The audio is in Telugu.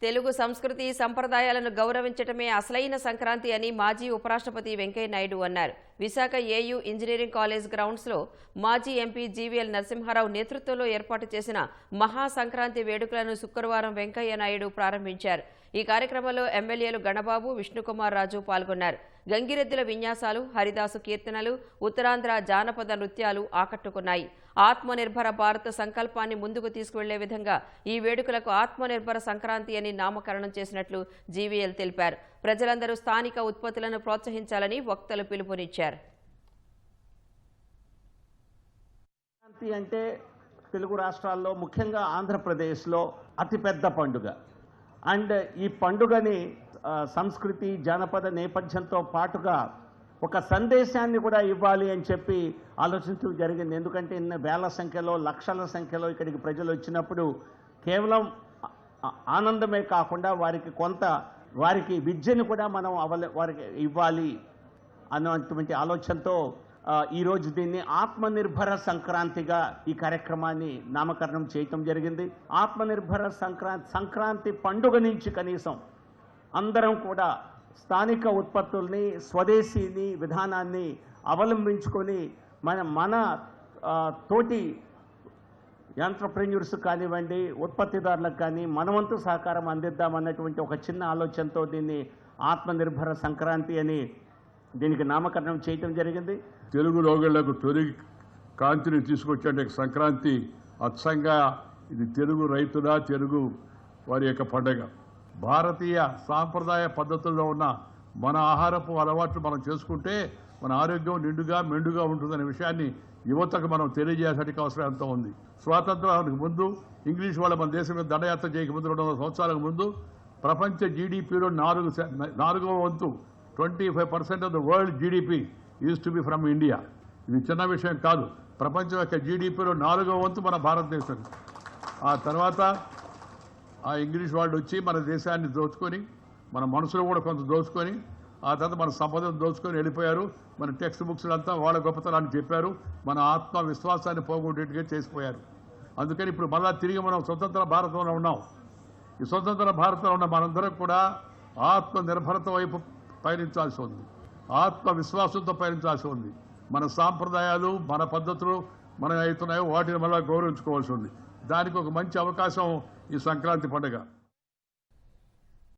తెలుగు సంస్కృతి సంప్రదాయాలను గౌరవించటమే అసలైన సంక్రాంతి అని మాజీ ఉపరాష్ట్రపతి వెంకయ్య నాయుడు అన్నారు. విశాఖ ఏయూ ఇంజనీరింగ్ కాలేజ్ గ్రౌండ్స్లో మాజీ ఎంపీ జీవీఎల్ నరసింహారావు నేతృత్వంలో ఏర్పాటు చేసిన మహా సంక్రాంతి వేడుకలను శుక్రవారం వెంకయ్య నాయుడు ప్రారంభించారు. ఈ కార్యక్రమంలో ఎమ్మెల్యేలు గణబాబు, విష్ణుకుమార్ రాజు పాల్గొన్నారు. గంగిరెద్దుల విన్యాసాలు, హరిదాసు కీర్తనలు, ఉత్తరాంధ్ర జానపద నృత్యాలు ఆకట్టుకున్నాయి. ఆత్మనిర్భర భారత సంకల్పాన్ని ముందుకు తీసుకువెళ్లే విధంగా ఈ వేడుకలకు ఆత్మనిర్భర సంక్రాంతి అని నామకరణం చేసినట్లు జీవీఎల్ తెలిపారు. ప్రజలందరూ స్థానిక ఉత్పత్తులను ప్రోత్సహించాలని వక్తలు పిలుపునిచ్చారు. సంక్రాంతి అంటే తెలుగు రాష్ట్రాల్లో ముఖ్యంగా ఆంధ్రప్రదేశ్లో అతిపెద్ద పండుగ. అండ్ ఈ పండుగని సంస్కృతి జానపద నేపథ్యంతో పాటుగా ఒక సందేశాన్ని కూడా ఇవ్వాలి అని చెప్పి ఆలోచించడం జరిగింది. ఎందుకంటే ఇన్ని వేల సంఖ్యలో లక్షల సంఖ్యలో ఇక్కడికి ప్రజలు వచ్చినప్పుడు కేవలం ఆనందమే కాకుండా వారికి విద్యను కూడా మనం వారికి ఇవ్వాలి అన్నటువంటి ఆలోచనతో ఈరోజు దీన్ని ఆత్మనిర్భర సంక్రాంతిగా ఈ కార్యక్రమాన్ని నామకరణం చేయటం జరిగింది. ఆత్మనిర్భర సంక్రాంతి పండుగ నుంచి కనీసం అందరం కూడా స్థానిక ఉత్పత్తుల్ని, స్వదేశీని విధానాన్ని అవలంబించుకొని మన తోటి ఎంటర్‌ప్రెన్యూర్స్ కానివ్వండి, ఉత్పత్తిదారులకు కానీ మనవంతు సహకారం అందిద్దామన్నటువంటి ఒక చిన్న ఆలోచనతో దీన్ని ఆత్మనిర్భర సంక్రాంతి అని దీనికి నామకరణం చేయటం జరిగింది. తెలుగు లోగళ్లకు తొలి కాంతిని తీసుకొచ్చే సంక్రాంతి అచ్చంగా ఇది తెలుగు రైతుల, తెలుగు వారి యొక్క పండుగ. భారతీయ సాంప్రదాయ పద్ధతుల్లో ఉన్న మన ఆహారపు అలవాట్లు మనం చేసుకుంటే మన ఆరోగ్యం నిండుగా మెండుగా ఉంటుందనే విషయాన్ని యువతకు మనం తెలియజేయడానికి అవసరం ఎంతో ఉంది. స్వాతంత్రానికి ముందు ఇంగ్లీష్ వాళ్ళ మన దేశం మీద దండయాత్ర చేయకముందు 200 సంవత్సరాలకు ముందు ప్రపంచ జీడిపిలో 4వ వంతు 25% of the world GDP use to be from India. ఇది చిన్న విషయం కాదు. ప్రపంచం యొక్క జీడిపిలో 4వ వంతు మన భారతదేశం. ఆ తర్వాత ఆ ఇంగ్లీష్ వాళ్ళు వచ్చి మన దేశాన్ని దోచుకొని, మన మనసులో కూడా కొంత దోచుకొని, ఆ తర్వాత మన సంపదను దోచుకొని వెళ్ళిపోయారు. మన టెక్స్ట్ బుక్స్లు అంతా వాళ్ళ గొప్పతనాన్ని చెప్పారు. మన ఆత్మవిశ్వాసాన్ని పోగొట్టేట్టుగా చేసిపోయారు. అందుకని ఇప్పుడు మళ్ళా తిరిగి మనం స్వతంత్ర భారతంలో ఉన్నాం. ఈ స్వతంత్ర భారతంలో ఉన్న మనందరం కూడా ఆత్మనిర్భరత వైపు పయనించాల్సి ఉంది. ఆత్మవిశ్వాసంతో పయనించాల్సి ఉంది. మన సాంప్రదాయాలు, మన పద్ధతులు మన అవుతున్నాయో వాటిని మళ్ళీ గౌరవించుకోవాల్సి ఉంది. దానికి ఒక మంచి అవకాశం ఈ సంక్రాంతి పండుగ.